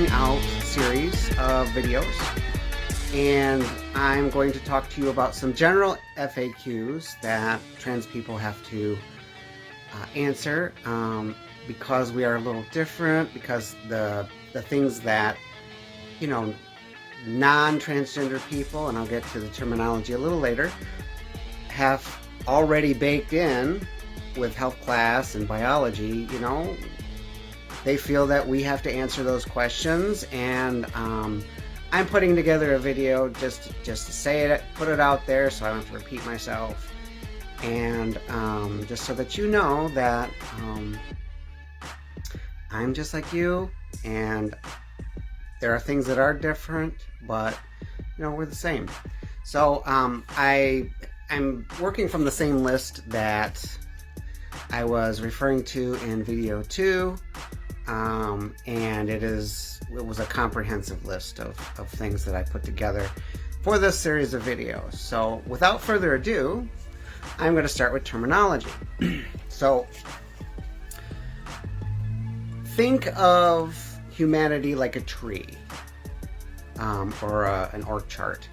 coming out series of videos, and I'm going to talk to you about some general FAQs that trans people have to answer because we are a little different, because the things that, you know, non-transgender people, and I'll get to the terminology a little later, have already baked in with health class and biology, you know, they feel that we have to answer those questions, and I'm putting together a video just to say it, put it out there so I don't have to repeat myself, and just so that you know that I'm just like you, and there are things that are different, but you know, we're the same. So I'm working from the same list that I was referring to in video 2, and it was a comprehensive list of things that I put together for this series of videos. So without further ado, I'm going to start with terminology. So think of humanity like a tree, or an org chart,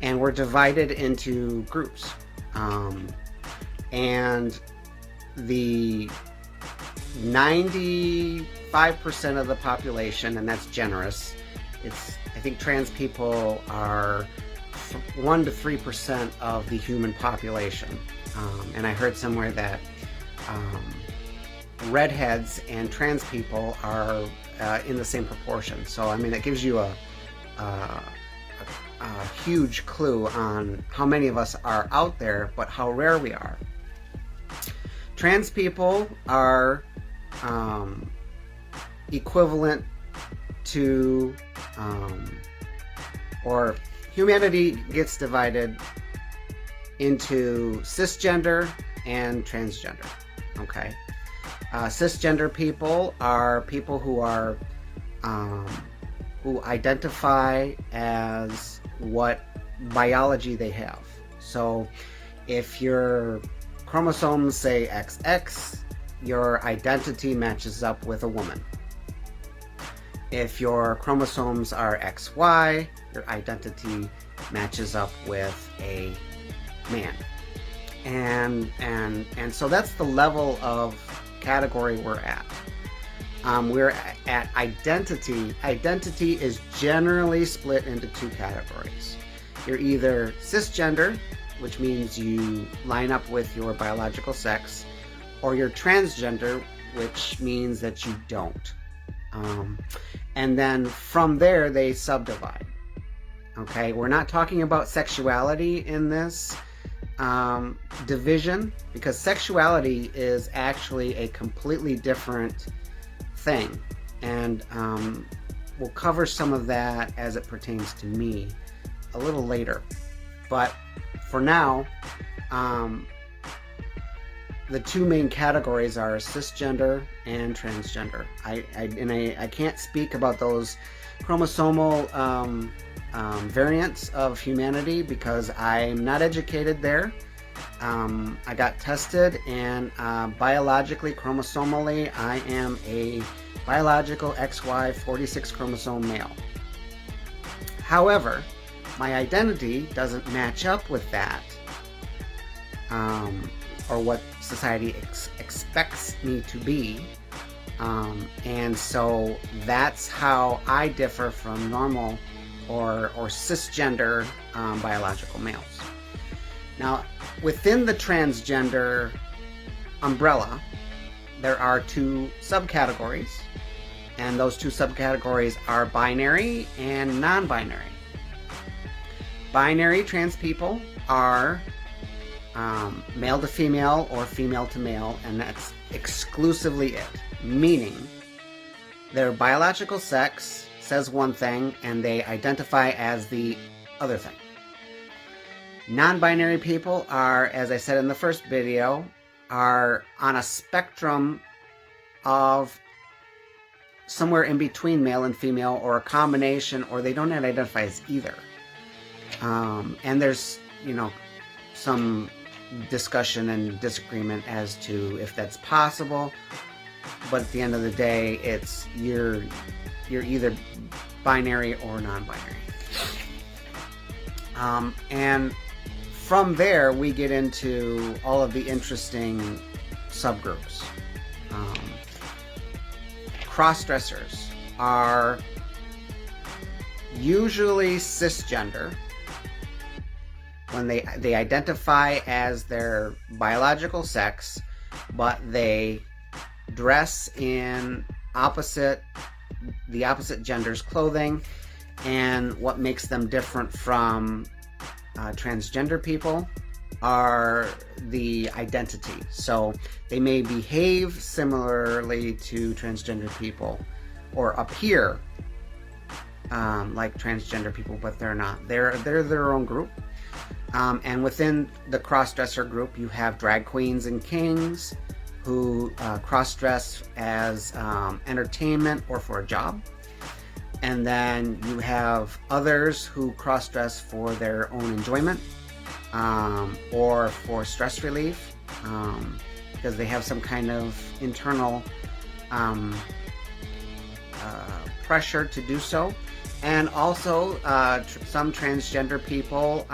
and we're divided into groups, and the 95% of the population, and that's generous, I think trans people are 1 to 3% of the human population, and I heard somewhere that redheads and trans people are in the same proportion. So I mean, that gives you a huge clue on how many of us are out there, but how rare we are. Trans people are equivalent to, or humanity gets divided into cisgender and transgender. Okay. Cisgender people are people who are who identify as what biology they have. So if your chromosomes say XX, your identity matches up with a woman. If your chromosomes are XY, your identity matches up with a man. And so that's the level of category we're at. We're at identity. Identity is generally split into 2 categories. You're either cisgender, which means you line up with your biological sex, or you're transgender, which means that you don't. And then from there, they subdivide. Okay, we're not talking about sexuality in this division, because sexuality is actually a completely different thing, and we'll cover some of that as it pertains to me a little later. But for now, the 2 main categories are cisgender and transgender. I can't speak about those chromosomal variants of humanity because I'm not educated there. I got tested, and biologically, chromosomally, I am a biological XY 46 chromosome male. However, my identity doesn't match up with that, or what society expects me to be, and so that's how I differ from normal or cisgender biological males. Now, within the transgender umbrella, there are 2 subcategories, and those 2 subcategories are binary and non-binary. Binary trans people are male to female or female to male, and that's exclusively it, meaning their biological sex says one thing and they identify as the other thing. Non-binary people are, as I said in the first video, are on a spectrum of somewhere in between male and female, or a combination, or they don't identify as either. And there's, you know, some discussion and disagreement as to if that's possible. but at the end of the day, it's you're either binary or non-binary. And from there, we get into all of the interesting subgroups. Cross-dressers are usually cisgender when they identify as their biological sex, but they dress in the opposite gender's clothing. And what makes them different from transgender people are the identity. So they may behave similarly to transgender people or appear like transgender people, but they're not. They're their own group. And within the cross-dresser group, you have drag queens and kings who cross-dress as entertainment or for a job. And then you have others who cross-dress for their own enjoyment or for stress relief because they have some kind of internal pressure to do so. And also some transgender people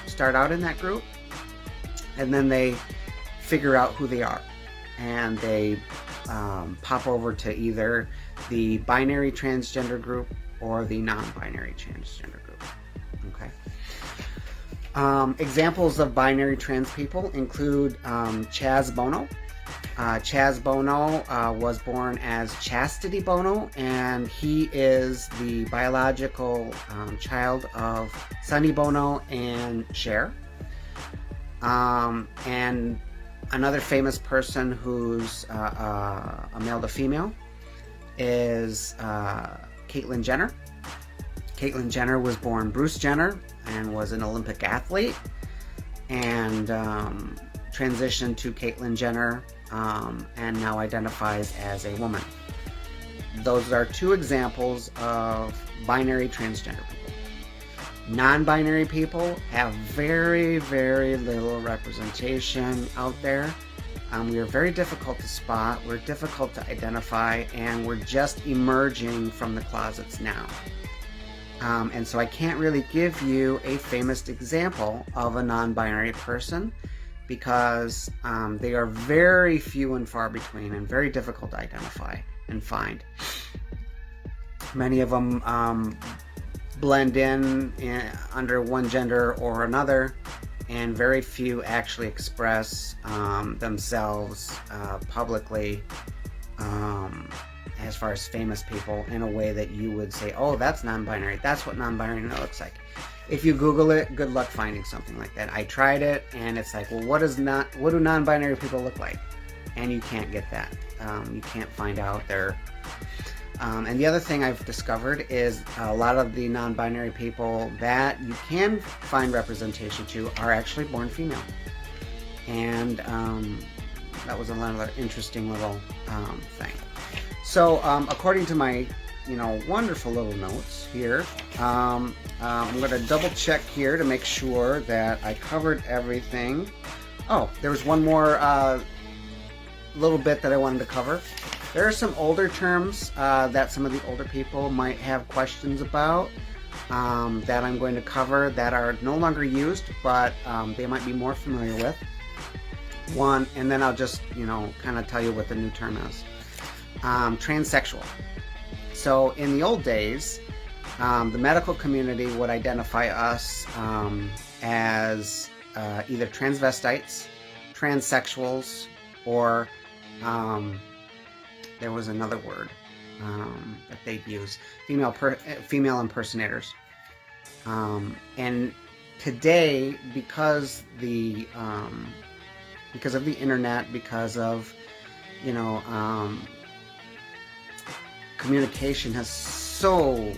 start out in that group and then they figure out who they are and they pop over to either the binary transgender group or the non-binary transgender group. Okay. Examples of binary trans people include Chaz Bono. Chaz Bono was born as Chastity Bono, and he is the biological child of Sonny Bono and Cher. And another famous person who's a male to female is Caitlyn Jenner. Caitlyn Jenner was born Bruce Jenner and was an Olympic athlete and transitioned to Caitlyn Jenner and now identifies as a woman. Those are two examples of binary transgender people. Non-binary people have very, very little representation out there. We are very difficult to spot, we're difficult to identify, and we're just emerging from the closets now. And so I can't really give you a famous example of a non-binary person because they are very few and far between and very difficult to identify and find. Many of them blend in under one gender or another, and very few actually express themselves publicly as far as famous people in a way that you would say, oh, that's non-binary. That's what non-binary looks like. If you Google it, good luck finding something like that. I tried it, and it's like, well, what do non-binary people look like? And you can't get that. You can't find out there. And the other thing I've discovered is a lot of the non-binary people that you can find representation to are actually born female. And that was another interesting little thing. So according to my wonderful little notes here, I'm going to double check here to make sure that I covered everything. Oh, there was one more little bit that I wanted to cover. There are some older terms that some of the older people might have questions about that I'm going to cover that are no longer used, but they might be more familiar with. One, and then I'll just, kind of tell you what the new term is. Transsexual. So in the old days, the medical community would identify us as either transvestites, transsexuals, or there was another word that they'd use, female impersonators. And today, because of the internet, because of communication has so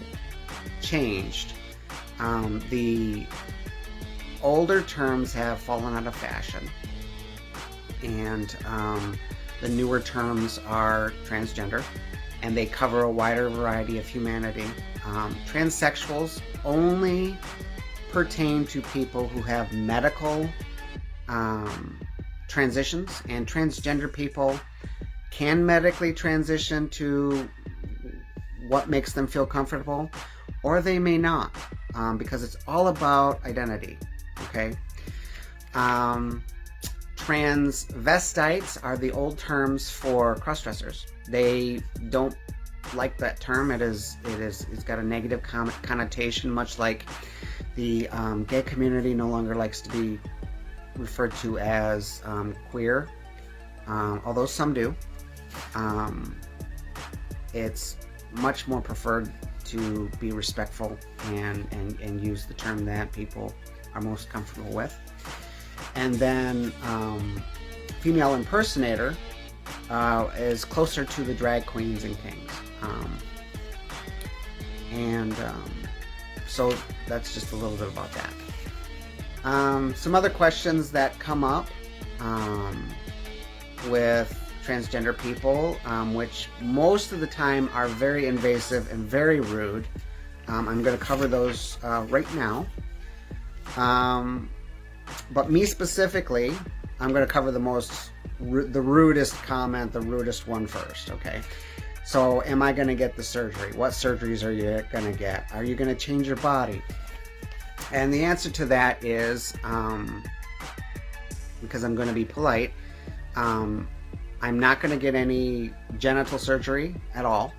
changed, the older terms have fallen out of fashion, and the newer terms are transgender, and they cover a wider variety of humanity. Transsexuals only pertain to people who have medical transitions, and transgender people can medically transition to what makes them feel comfortable, or they may not, because it's all about identity. Okay. Transvestites are the old terms for crossdressers. They don't like that term. It's got a negative connotation, much like the gay community no longer likes to be referred to as queer, although some do. It's much more preferred to be respectful and use the term that people are most comfortable with. And then female impersonator is closer to the drag queens and kings. So that's just a little bit about that. Some other questions that come up with transgender people, which most of the time are very invasive and very rude. I'm going to cover those right now. But me specifically, I'm going to cover the rudest comment, the rudest one first, okay? So, am I going to get the surgery? What surgeries are you going to get? Are you going to change your body? And the answer to that is, because I'm going to be polite, I'm not going to get any genital surgery at all.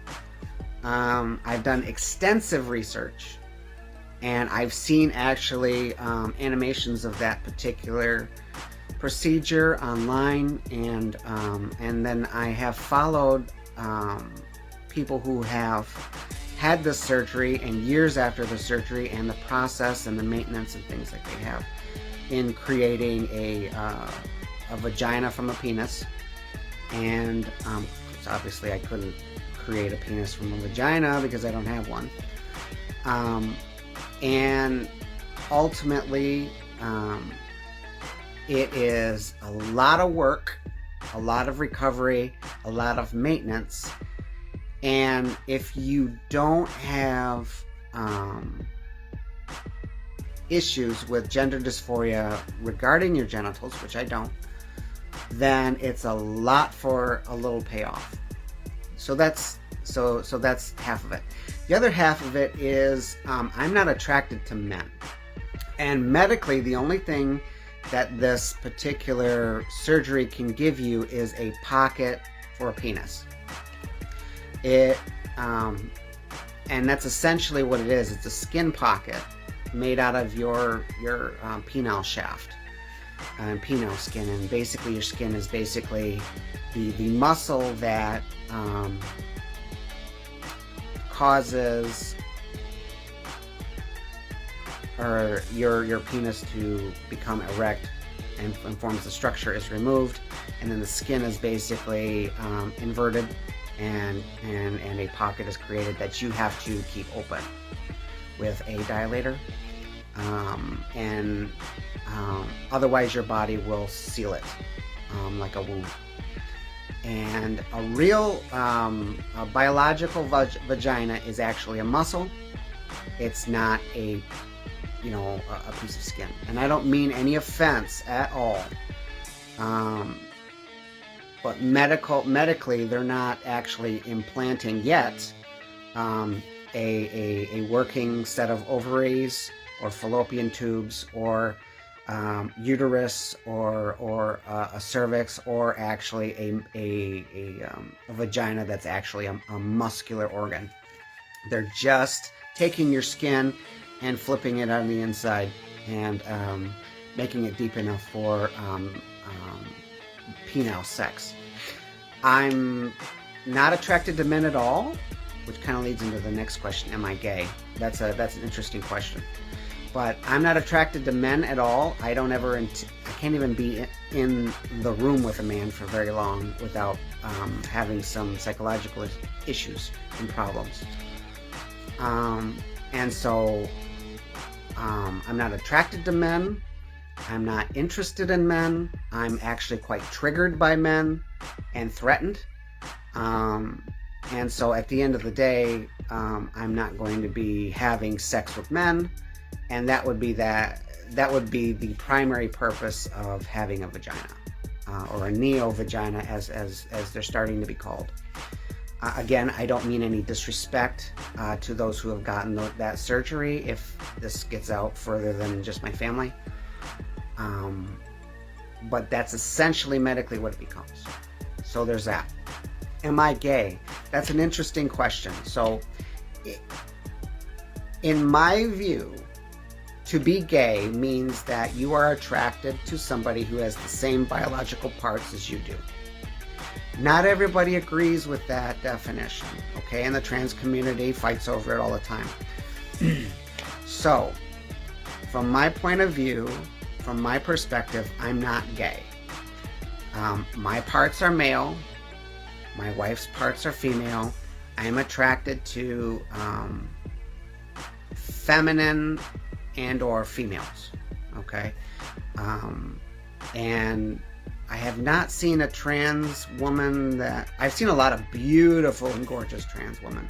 I've done extensive research, and I've seen actually animations of that particular procedure online, and then I have followed people who have had the surgery and years after the surgery, and the process and the maintenance and things that they have in creating a vagina from a penis. And obviously I couldn't create a penis from a vagina because I don't have one. And ultimately, it is a lot of work, a lot of recovery, a lot of maintenance. And if you don't have issues with gender dysphoria regarding your genitals, which I don't, then it's a lot for a little payoff. So that's half of it. The other half of it is I'm not attracted to men. And medically, the only thing that this particular surgery can give you is a pocket for a penis. And that's essentially what it is. It's a skin pocket made out of your penile shaft and penile skin, and basically your skin is basically the muscle that causes or your penis to become erect and forms the structure is removed, and then the skin is basically inverted, and a pocket is created that you have to keep open with a dilator, and otherwise your body will seal it like a wound. And a real a biological vagina is actually a muscle. It's not a piece of skin. And I don't mean any offense at all. But medically, they're not actually implanting yet a working set of ovaries or fallopian tubes or uterus or a cervix, or actually a vagina that's actually a muscular organ. They're just taking your skin and flipping it on the inside and making it deep enough for penile sex. I'm not attracted to men at all, which kind of leads into the next question: am I gay? That's an interesting question. But I'm not attracted to men at all. I can't even be in the room with a man for very long without having some psychological issues and problems. And so I'm not attracted to men. I'm not interested in men. I'm actually quite triggered by men and threatened. And so at the end of the day, I'm not going to be having sex with men. And that would be the primary purpose of having a vagina. or a neo-vagina as they're starting to be called. Again, I don't mean any disrespect to those who have gotten that surgery if this gets out further than just my family. But that's essentially medically what it becomes. So there's that. Am I gay? That's an interesting question. So in my view, to be gay means that you are attracted to somebody who has the same biological parts as you do. Not everybody agrees with that definition, okay? And the trans community fights over it all the time. So, from my point of view, from my perspective, I'm not gay. My parts are male. My wife's parts are female. I'm attracted to feminine and or females, okay? And I have not seen a trans woman that... I've seen a lot of beautiful and gorgeous trans women.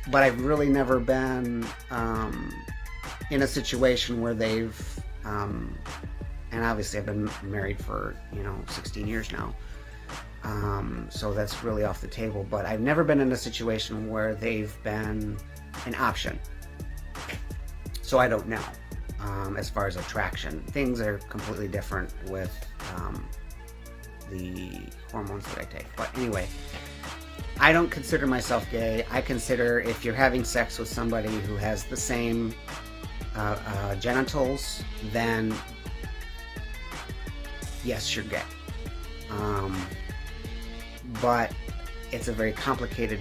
But I've really never been in a situation where they've... and obviously I've been married for, 16 years now. So that's really off the table. But I've never been in a situation where they've been an option. So I don't know. As far as attraction, things are completely different with the hormones that I take. But anyway, I don't consider myself gay. I consider if you're having sex with somebody who has the same genitals, then yes, you're gay. But it's a very complicated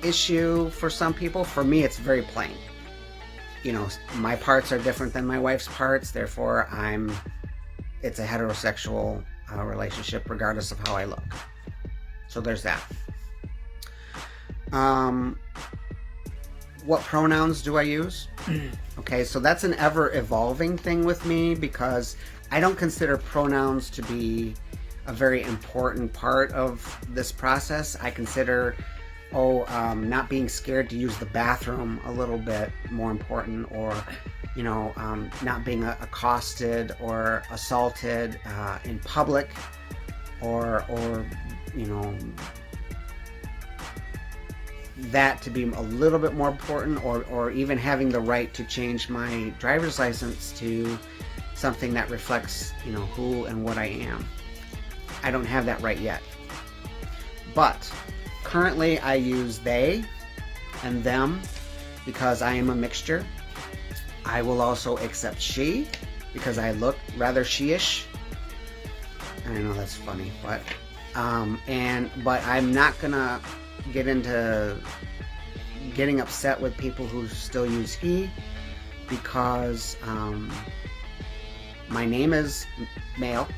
issue for some people. For me, it's very plain. My parts are different than my wife's parts, therefore it's a heterosexual relationship regardless of how I look. So there's that. What pronouns do I use? Okay, so that's an ever-evolving thing with me because I don't consider pronouns to be a very important part of this process. I consider not being scared to use the bathroom a little bit more important, or not being accosted or assaulted in public, or that to be a little bit more important, or even having the right to change my driver's license to something that reflects who and what I am. I don't have that right yet, but currently I use they and them because I am a mixture. I will also accept she because I look rather she-ish. I know that's funny, but I'm not gonna get into getting upset with people who still use he, because my name is male,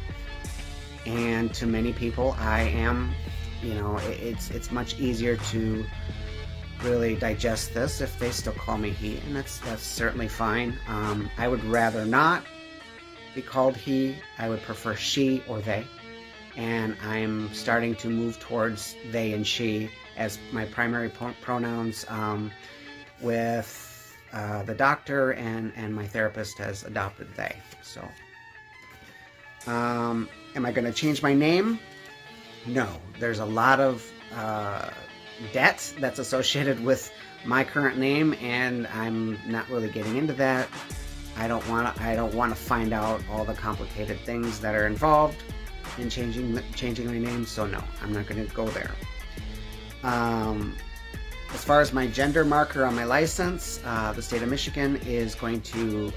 and to many people I am, it's much easier to really digest this if they still call me he, and that's certainly fine. I would rather not be called he. I would prefer she or they, and I'm starting to move towards they and she as my primary pronouns, with the doctor and my therapist has adopted they. So am I going to change my name? No. There's a lot of debt that's associated with my current name, and I'm not really getting into that. I don't want to find out all the complicated things that are involved in changing my name. So no, I'm not going to go there. As far as my gender marker on my license, the state of Michigan is going to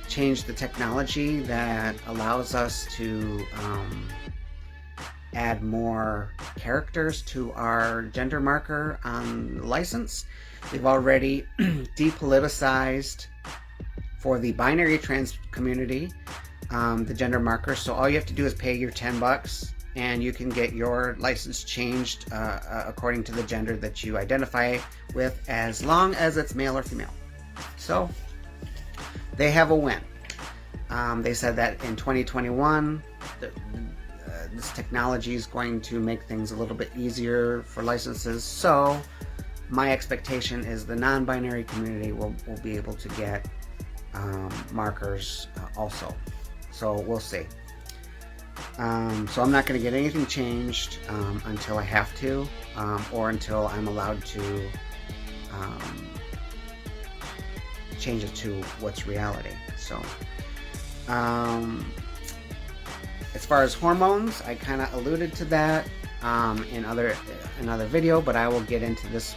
change the technology that allows us to add more characters to our gender marker on the license. They've already depoliticized for the binary trans community the gender marker, so all you have to do is pay your $10 and you can get your license changed according to the gender that you identify with, as long as it's male or female. So they have a win. They said that in 2021 this technology is going to make things a little bit easier for licenses, so my expectation is the non-binary community will be able to get markers also. So we'll see. So I'm not going to get anything changed until I have to, or until I'm allowed to change it to what's reality. So as far as hormones, I kind of alluded to that in another video, but I will get into this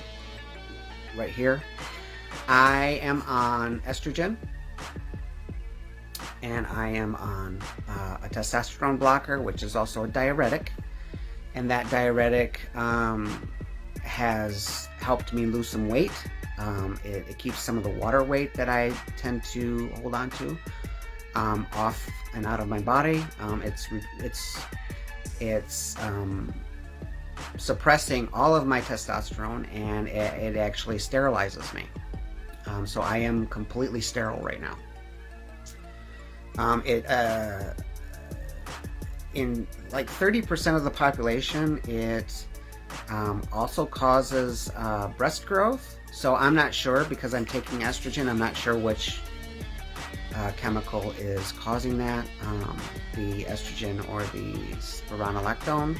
right here. I am on estrogen, and I am on a testosterone blocker, which is also a diuretic, and that diuretic has helped me lose some weight. It keeps some of the water weight that I tend to hold on to off and out of my body. It's suppressing all of my testosterone, and it actually sterilizes me. So I am completely sterile right now. In like 30% of the population, it also causes breast growth. So I'm not sure, because I'm taking estrogen, I'm not sure which chemical is causing that, the estrogen or the spironolactone.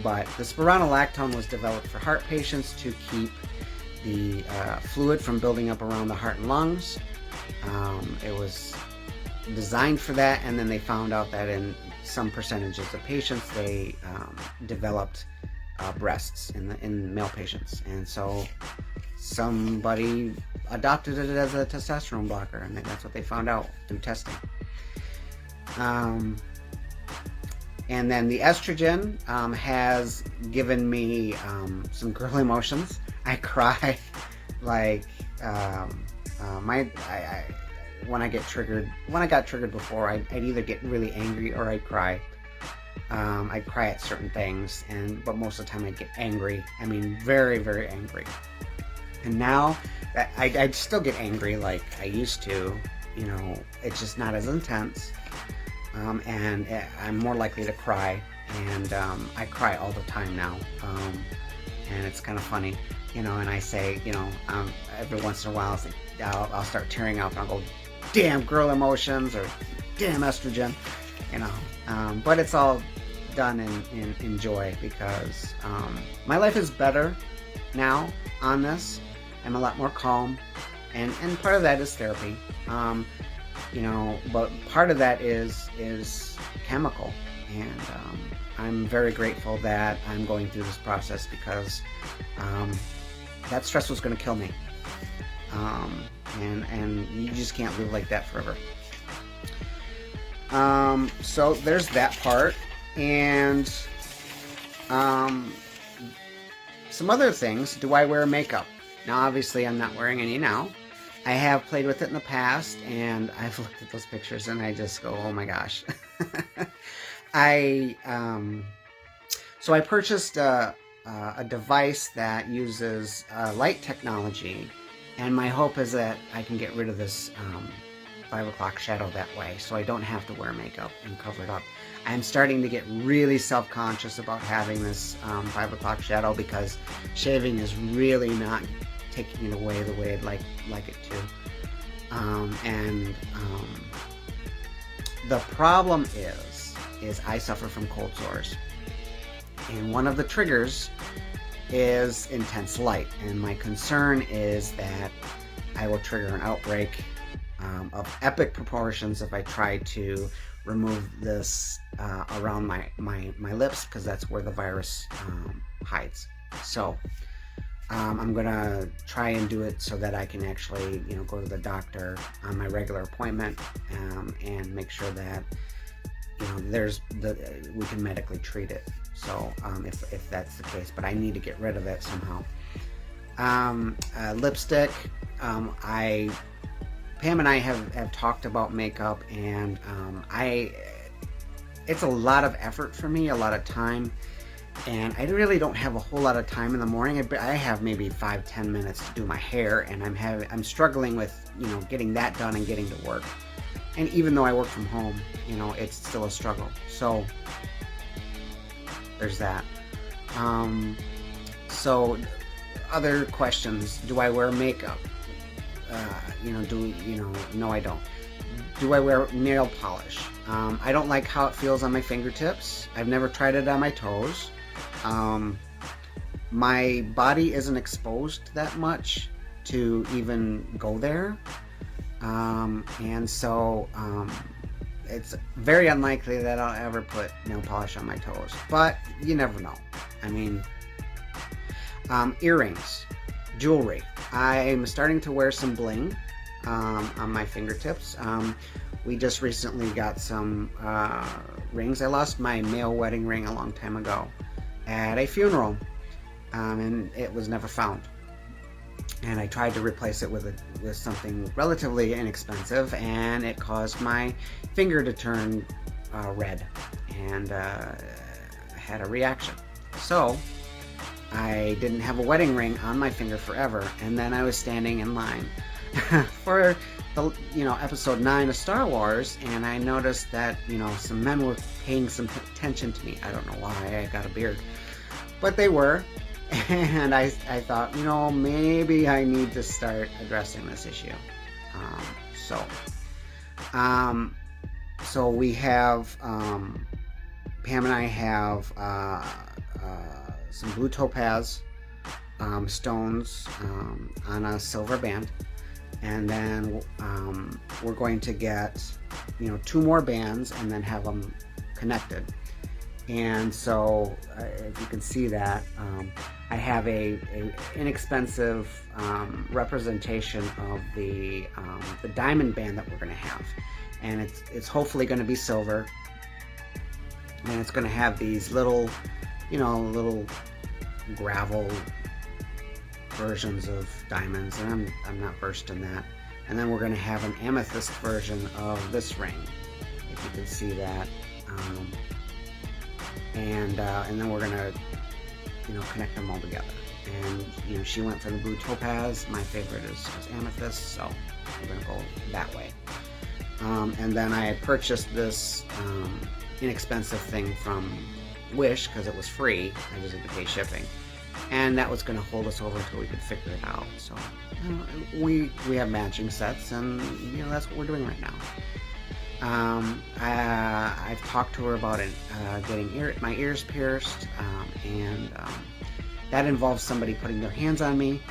But the spironolactone was developed for heart patients to keep the fluid from building up around the heart and lungs. It was designed for that, and then they found out that in some percentages of patients they developed breasts in male patients, and so somebody adopted it as a testosterone blocker, and that's what they found out through testing. And then the estrogen has given me some girl emotions. I cry like when I get triggered. When I got triggered before, I'd either get really angry or I'd cry. I'd cry at certain things, but most of the time I'd get angry. I mean, very, very angry. And now I'd still get angry like I used to. You know, it's just not as intense. And I'm more likely to cry, and I cry all the time now, and it's kind of funny, you know, and I say, you know, every once in a while I'll start tearing up, and I'll go, damn girl emotions, or damn estrogen, you know, but it's all done in joy, because my life is better now on this. I'm a lot more calm, and part of that is therapy. You know, but part of that is chemical, and I'm very grateful that I'm going through this process, because that stress was going to kill me, and you just can't live like that forever. So there's that part, and some other things. Do I wear makeup? Now, obviously, I'm not wearing any now. I have played with it in the past, and I've looked at those pictures and I just go, oh my gosh. So I purchased a device that uses light technology, and my hope is that I can get rid of this 5 o'clock shadow that way, so I don't have to wear makeup and cover it up. I'm starting to get really self-conscious about having this 5 o'clock shadow, because shaving is really not taking it away the way I'd like it to. The problem is I suffer from cold sores, and one of the triggers is intense light, and my concern is that I will trigger an outbreak of epic proportions if I try to remove this around my lips, because that's where the virus hides. So I'm gonna try and do it so that I can actually, you know, go to the doctor on my regular appointment, and make sure that, you know, we can medically treat it. So if that's the case, but I need to get rid of it somehow. Lipstick. Pam and I have talked about makeup, and it's a lot of effort for me, a lot of time. And I really don't have a whole lot of time in the morning. I have maybe 5-10 minutes to do my hair, and I'm struggling with, you know, getting that done and getting to work. And even though I work from home, you know, it's still a struggle. So there's that. So other questions: do I wear makeup? no, I don't. Do I wear nail polish? I don't like how it feels on my fingertips. I've never tried it on my toes. My body isn't exposed that much to even go there. And so it's very unlikely that I'll ever put nail polish on my toes. But you never know. I mean, earrings, jewelry. I'm starting to wear some bling on my fingertips. We just recently got some rings. I lost my male wedding ring a long time ago at a funeral, and it was never found. And I tried to replace it with something relatively inexpensive, and it caused my finger to turn red, and had a reaction. So I didn't have a wedding ring on my finger forever, and then I was standing in line for the episode 9 of Star Wars, and I noticed that some men were paying some attention to me. I don't know why, I got a beard, but they were. And I thought, maybe I need to start addressing this issue. So we have, Pam and I have some blue topaz stones on a silver band. And then we're going to get, 2 more bands and then have them connected. And so, if you can see that, I have a inexpensive representation of the diamond band that we're going to have, and it's hopefully going to be silver, and it's going to have these little gravel versions of diamonds, and I'm not versed in that. And then we're going to have an amethyst version of this ring, if you can see that. And then we're gonna connect them all together. And she went for the blue topaz. My favorite is amethyst, so we're gonna go that way. And then I had purchased this inexpensive thing from Wish because it was free. I just had to pay shipping, and that was going to hold us over until we could figure it out. So we have matching sets, and that's what we're doing right now. I've talked to her about it, getting my ears pierced, and that involves somebody putting their hands on me.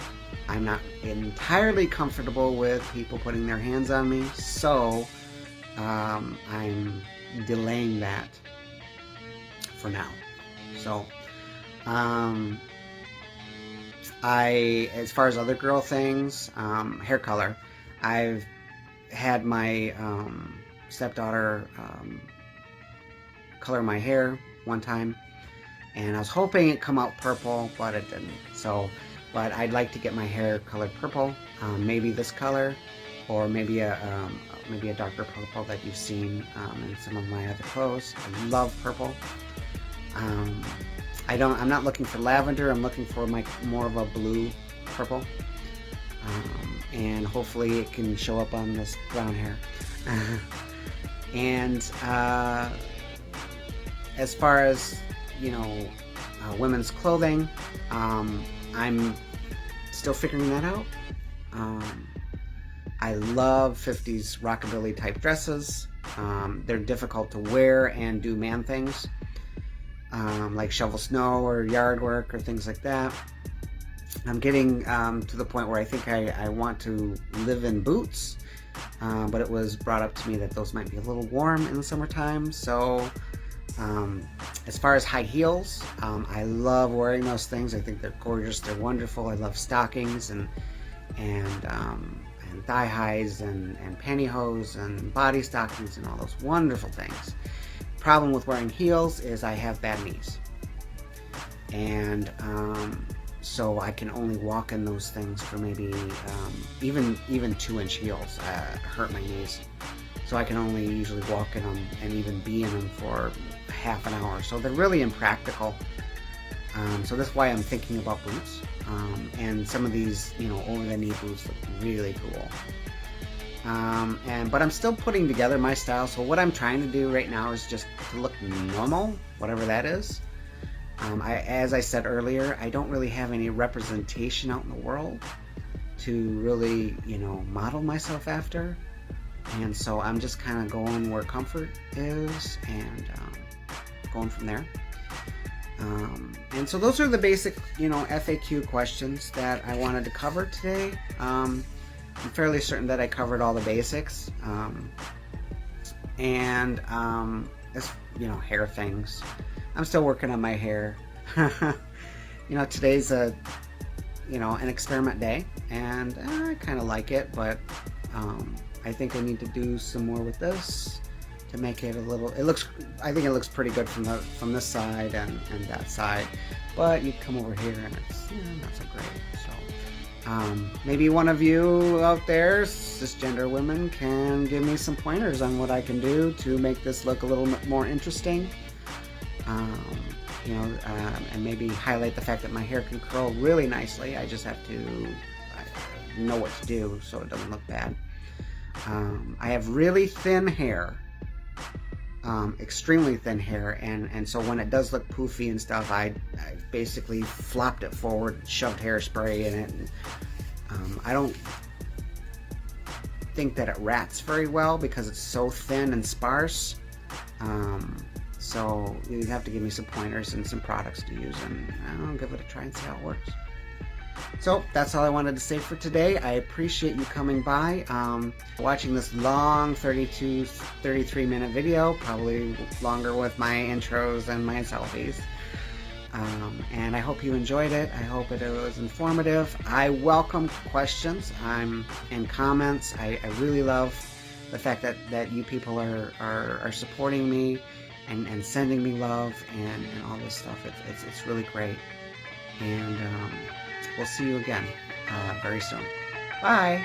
I'm not entirely comfortable with people putting their hands on me, so I'm delaying that for now. So as far as other girl things, hair color, I've had my stepdaughter color my hair one time, and I was hoping it'd come out purple, but it didn't. But I'd like to get my hair colored purple, maybe this color, or maybe a darker purple that you've seen in some of my other clothes. I love purple. I'm not looking for lavender. I'm looking for more of a blue purple, and hopefully it can show up on this brown hair. And as far as women's clothing, I'm still figuring that out. I love 50s rockabilly type dresses. They're difficult to wear and do man things, like shovel snow or yard work or things like that. I'm getting to the point where I think I want to live in boots, but it was brought up to me that those might be a little warm in the summertime. So as far as high heels, I love wearing those things. I think they're gorgeous. They're wonderful. I love stockings and thigh highs and pantyhose and body stockings and all those wonderful things. Problem with wearing heels is I have bad knees, and so I can only walk in those things for maybe even 2-inch heels hurt my knees. So I can only usually walk in them and even be in them for half an hour. So they're really impractical. So that's why I'm thinking about boots. And some of these, over-the-knee boots look really cool. But I'm still putting together my style. So what I'm trying to do right now is just to look normal, whatever that is. As I said earlier, I don't really have any representation out in the world. to really, model myself after. And so I'm just kind of going where comfort is and going from there. And so those are the basic, FAQ questions that I wanted to cover today. I'm fairly certain that I covered all the basics. And hair things. I'm still working on my hair. Today's an experiment day, and I kind of like it, but I think I need to do some more with this to make it a little. I think it looks pretty good from this side and that side, but you come over here and it's not so great. So maybe one of you out there, cisgender women, can give me some pointers on what I can do to make this look a little bit more interesting. And maybe highlight the fact that my hair can curl really nicely. I just have to know what to do so it doesn't look bad. I have really thin hair, extremely thin hair, and so when it does look poofy and stuff, I basically flopped it forward, shoved hairspray in it, and I don't think that it rats very well because it's so thin and sparse. So you have to give me some pointers and some products to use, and I'll give it a try and see how it works. So that's all I wanted to say for today. I appreciate you coming by, watching this long 33 minute video, probably longer with my intros and my selfies. And I hope you enjoyed it. I hope it was informative. I welcome questions and comments. I really love the fact that you people are supporting me and sending me love and all this stuff. It's really great. And we'll see you again very soon. Bye.